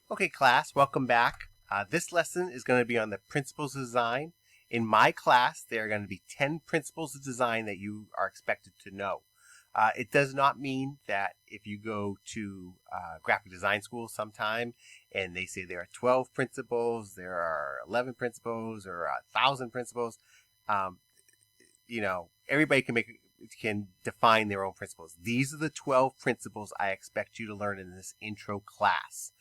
Okay, class, welcome back. This lesson is going to be on the principles of design. In my class, there are going to be 10 principles of design that you are expected to know. It does not mean that if you go to graphic design school sometime and they say there are 12 principles, there are 11 principles, or 1,000 principles, um, everybody can define their own principles. These are the 12 principles I expect you to learn in this intro class.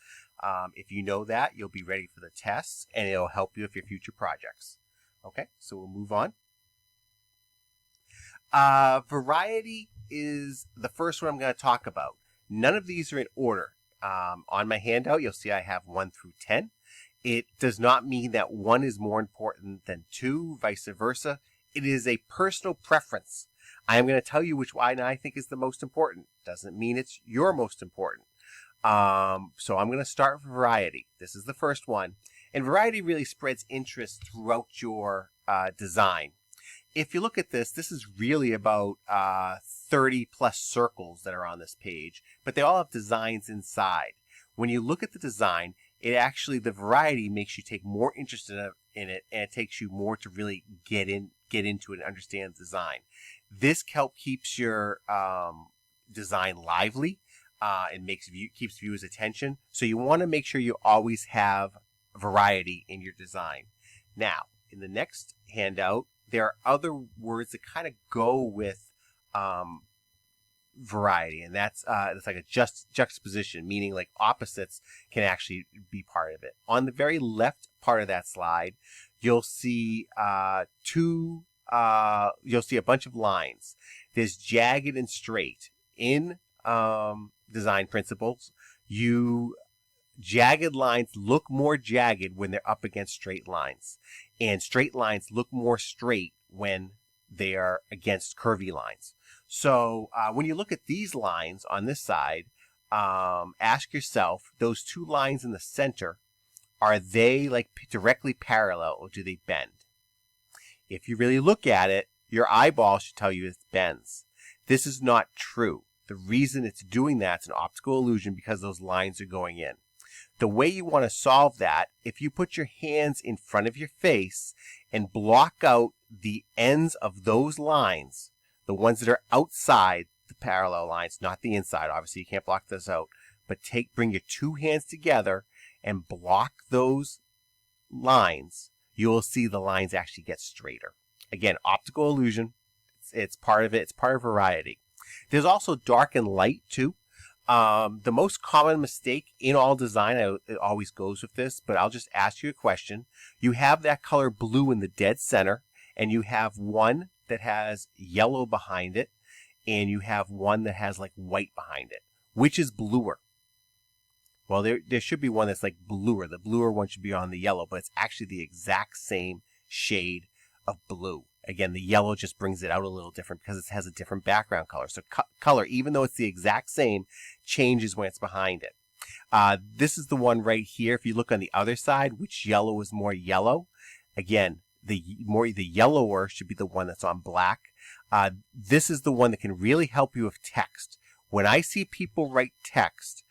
If you know that, you'll be ready for the tests, and it'll help you with your future projects. Okay, so we'll move on. Variety is the first one I'm going to talk about. None of these are in order. On my handout, you'll see I have 1 through 10. It does not mean that 1 is more important than 2, vice versa. It is a personal preference. I am going to tell you which one I think is the most important. Doesn't mean it's your most important. So I'm going to start with variety. This is the first one. And variety really spreads interest throughout your design. If you look at this, this is really about 30 plus circles that are on this page, but they all have designs inside. When you look at the design, the variety makes you take more interest in it, and it takes you more to really get into it and understand the design. This keeps your design lively. And keeps viewers' attention. So you want to make sure you always have variety in your design. Now, in the next handout, there are other words that kind of go with variety, and that's like a juxtaposition, meaning like opposites can actually be part of it. On the very left part of that slide, you'll see you'll see a bunch of lines. There's jagged and straight. In design principles, jagged lines look more jagged when they're up against straight lines, and straight lines look more straight when they are against curvy lines. So when you look at these lines on this side, ask yourself, those 2 lines in the center, are they like directly parallel, or do they bend? If you really look at it, your eyeball should tell you it bends. This is not true. The reason it's doing that is an optical illusion because those lines are going in. The way you want to solve that, if you put your hands in front of your face and block out the ends of those lines, the ones that are outside the parallel lines, not the inside, obviously you can't block those out, but bring your 2 hands together and block those lines, you will see the lines actually get straighter. Again, optical illusion, it's part of it, it's part of variety. There's also dark and light too. The most common mistake in all design, it always goes with this, but I'll just ask you a question. You have that color blue in the dead center, and you have one that has yellow behind it, and you have one that has like white behind it. Which is bluer? Well, there should be one that's like bluer. The bluer one should be on the yellow, but it's actually the exact same shade of blue. Again, the yellow just brings it out a little different because it has a different background color. So color, even though it's the exact same, changes when it's behind it. This is the one right here. If you look on the other side, which yellow is more yellow? Again, the yellower should be the one that's on black. This is the one that can really help you with text. When I see people write text,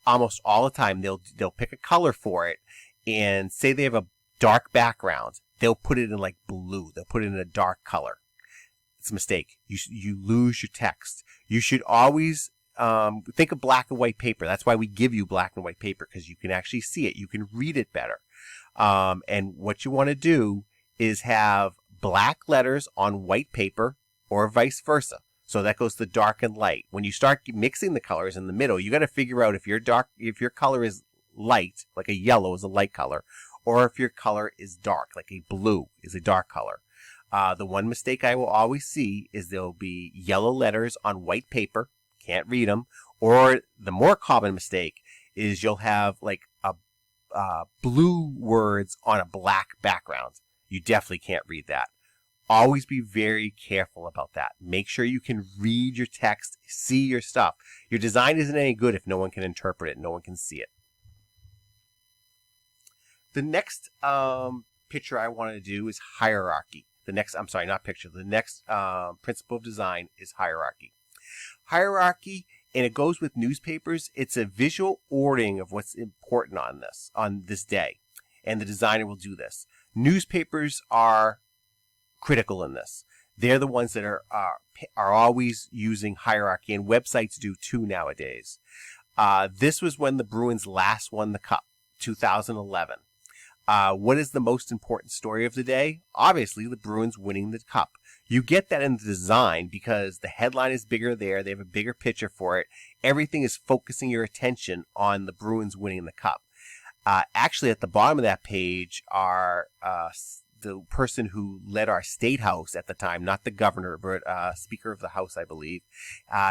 almost all the time they'll pick a color for it, and say they have a dark background, they'll put it in like blue. They'll put it in a dark color. It's a mistake. You lose your text. You should always think of black and white paper. That's why we give you black and white paper, because you can actually see it. You can read it better. And what you want to do is have black letters on white paper, or vice versa. So that goes to dark and light. When you start mixing the colors in the middle, you got to figure out if your color is light, like a yellow is a light color, or if your color is dark, like a blue is a dark color. The one mistake I will always see is there'll be yellow letters on white paper, can't read them, or the more common mistake is you'll have like blue words on a black background. You definitely can't read that. Always be very careful about that. Make sure you can read your text, see your stuff. Your design isn't any good if no one can interpret it, no one can see it. The next picture I want to do is hierarchy. The next principle of design is hierarchy. Hierarchy and it goes with newspapers. It's a visual ordering of what's important on this day, and the designer will do this. Newspapers are critical in this. They're the ones that are always using hierarchy, and websites do too nowadays. This was when the Bruins last won the Cup, 2011. What is the most important story of the day? Obviously, the Bruins winning the Cup. You get that in the design because the headline is bigger there. They have a bigger picture for it. Everything is focusing your attention on the Bruins winning the Cup. Actually, at the bottom of that page are the person who led our state house at the time, not the governor, but Speaker of the House, I believe.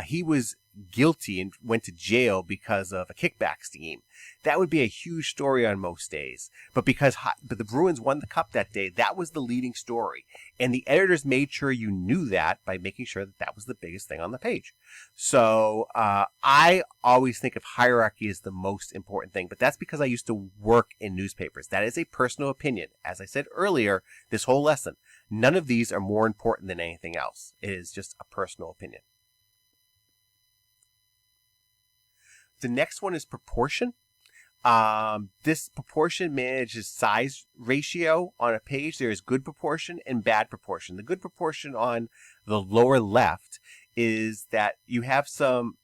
He was guilty and went to jail because of a kickback scheme. That would be a huge story on most days. But the Bruins won the Cup that day, that was the leading story. And the editors made sure you knew that by making sure that that was the biggest thing on the page. So I always think of hierarchy as the most important thing, but that's because I used to work in newspapers. That is a personal opinion. As I said earlier, this whole lesson, none of these are more important than anything else. It is just a personal opinion. The next one is proportion. This proportion manages size ratio on a page. There is good proportion and bad proportion. The good proportion on the lower left is that you have some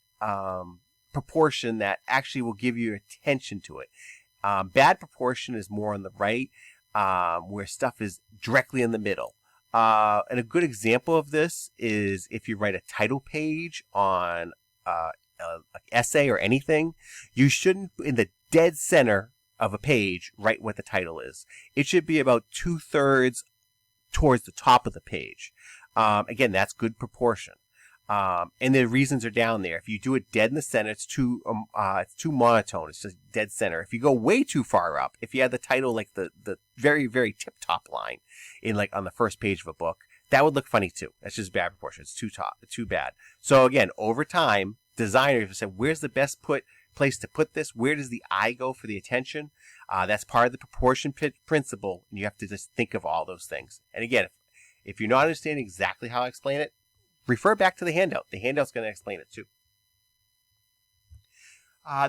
proportion that actually will give you attention to it. Bad proportion is more on the right, where stuff is directly in the middle. And a good example of this is if you write a title page on an essay or anything, you shouldn't, in the dead center of a page, write what the title is. It should be about 2/3 towards the top of the page. Again, that's good proportion. And the reasons are down there. If you do it dead in the center, it's too monotone. It's just dead center. If you go way too far up, if you had the title like the very, very tip top line in like on the first page of a book, that would look funny too. That's just bad proportion. It's too bad. So again, over time, designers have said, where's the best place to put this? Where does the eye go for the attention? That's part of the proportion principle, and you have to just think of all those things. And again, if you're not understanding exactly how I explain it, refer back to the handout. The handout's going to explain it too.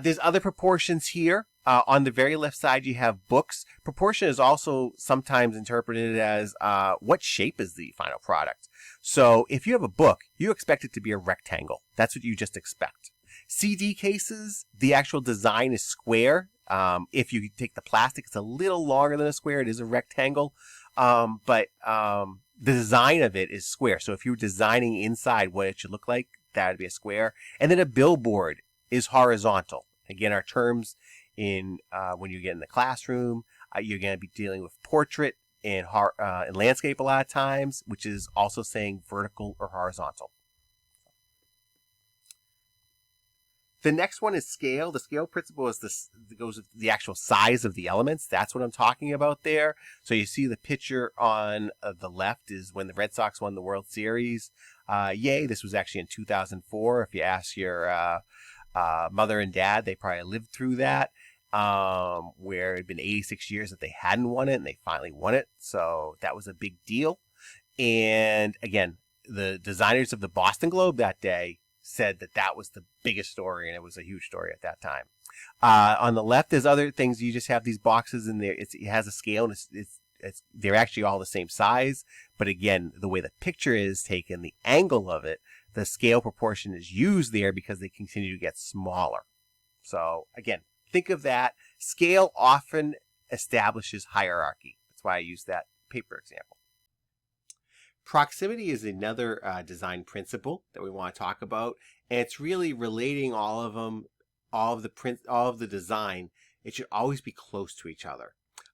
There's other proportions here. On the very left side, you have books. Proportion is also sometimes interpreted as what shape is the final product. So if you have a book, you expect it to be a rectangle. That's what you just expect. CD cases, the actual design is square. If you take the plastic, it's a little longer than a square. It is a rectangle. But the design of it is square. So if you're designing inside what it should look like, that would be a square. And then a billboard is horizontal. Again, our terms in when you get in the classroom, you're going to be dealing with portrait and landscape a lot of times, which is also saying vertical or horizontal. The next one is scale. The scale principle is goes with the actual size of the elements. That's what I'm talking about there. So you see the picture on the left is when the Red Sox won the World Series. Yay, this was actually in 2004. If you ask your mother and dad, they probably lived through that, where it had been 86 years that they hadn't won it, and they finally won it. So that was a big deal. And again, the designers of the Boston Globe that day said that that was the biggest story, and it was a huge story at that time. On the left, there's other things. You just have these boxes in there. It has a scale, and they're actually all the same size. But again, the way the picture is taken, the angle of it, the scale proportion is used there because they continue to get smaller. So again, think of that. Scale often establishes hierarchy. That's why I use that paper example. Proximity is another design principle that we want to talk about, and it's really relating all of them, all of the design. It should always be close to each other.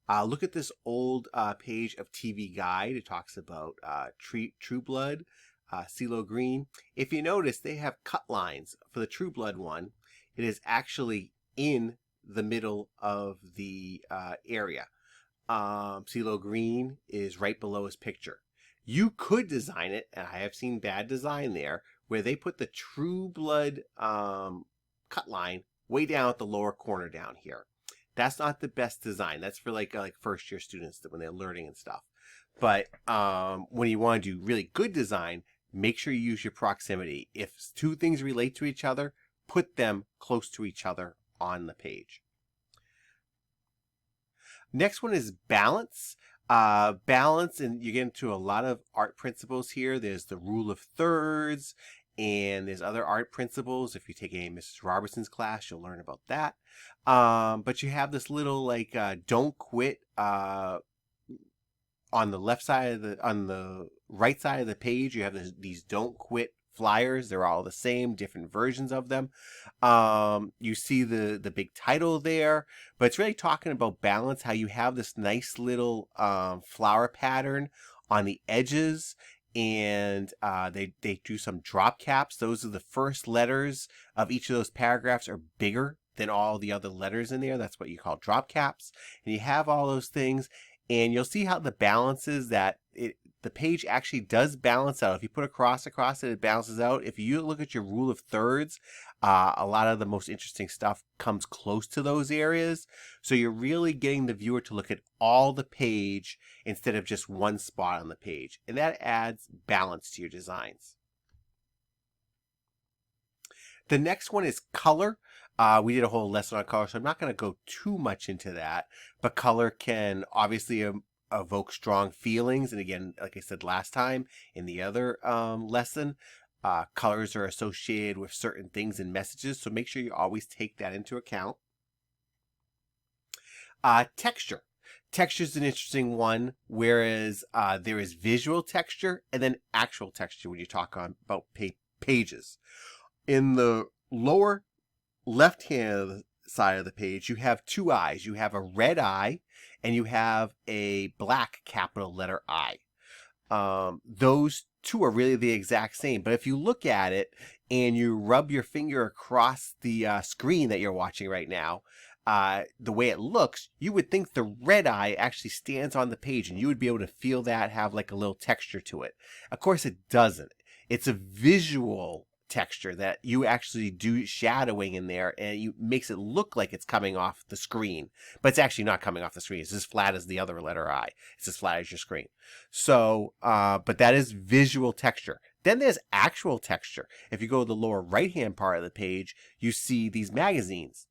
Look at this old page of TV Guide. It talks about True Blood, CeeLo Green. If you notice, they have cut lines. For the True Blood one, it is actually in the middle of the area. CeeLo Green is right below his picture. You could design it, and I have seen bad design there, where they put the True Blood cut line way down at the lower corner down here. That's not the best design. That's for like first year students when they're learning and stuff. But when you want to do really good design, make sure you use your proximity. If two things relate to each other, put them close to each other on the page. Next one is balance. Balance, and you get into a lot of art principles here. There's the rule of thirds, and there's other art principles. If you take a Mrs. Robertson's class, you'll learn about that. But you have this little like don't quit on the left side of on the right side of the page. You have these don't quit flyers. They're all the same, different versions of them. You see the big title there, but it's really talking about balance, how you have this nice little flower pattern on the edges, and they do some drop caps. Those are the first letters of each of those paragraphs are bigger than all the other letters in there. That's what you call drop caps. And you have all those things, and you'll see how the balance is that the page actually does balance out. If you put a cross across it, it balances out. If you look at your rule of thirds, a lot of the most interesting stuff comes close to those areas. So you're really getting the viewer to look at all the page instead of just one spot on the page. And that adds balance to your designs. The next one is color. We did a whole lesson on color, so I'm not going to go too much into that. But color can obviously evoke strong feelings. And again, like I said last time in the other lesson, colors are associated with certain things and messages. So make sure you always take that into account. Texture. Texture is an interesting one, whereas there is visual texture and then actual texture when you talk about pages. In the lower left-hand side of the page, you have two eyes. You have a red eye and you have a black capital letter I. Those two are really the exact same, but if you look at it and you rub your finger across the screen that you're watching right now, the way it looks, you would think the red eye actually stands on the page and you would be able to feel that have like a little texture to it. Of course it doesn't. It's a visual texture that you actually do shadowing in there, and you makes it look like it's coming off the screen, but it's actually not coming off the screen. It's as flat as the other letter I. It's as flat as your screen. So, but that is visual texture. Then there's actual texture. If you go to the lower right-hand part of the page, you see these magazines.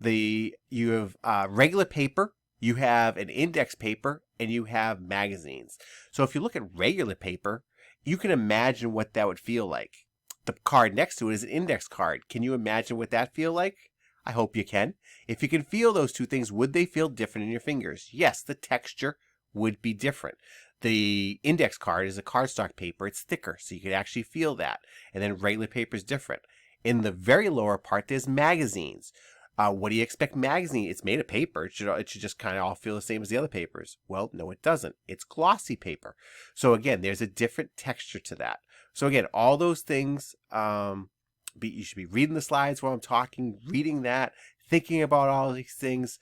You have regular paper, you have an index paper, and you have magazines. So if you look at regular paper, you can imagine what that would feel like. The card next to it is an index card. Can you imagine what that feel like? I hope you can. If you can feel those two things, would they feel different in your fingers? Yes, the texture would be different. The index card is a cardstock paper. It's thicker, so you can actually feel that. And then regular paper is different. In the very lower part, there's magazines. What do you expect magazine? It's made of paper. It should just kind of all feel the same as the other papers. Well, no, it doesn't. It's glossy paper. So again, there's a different texture to that. So again, all those things, you should be reading the slides while I'm talking, reading that, thinking about all these things,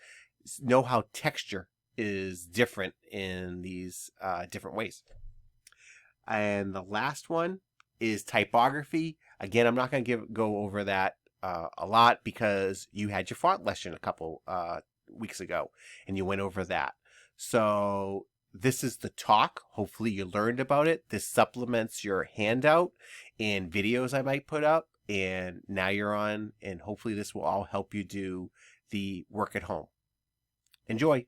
know how texture is different in these different ways. And the last one is typography. Again, I'm not going to go over that a lot because you had your font lesson a couple weeks ago and you went over that. So this is the talk. Hopefully you learned about it. This supplements your handout and videos I might put up. And now you're on, and hopefully this will all help you do the work at home. Enjoy.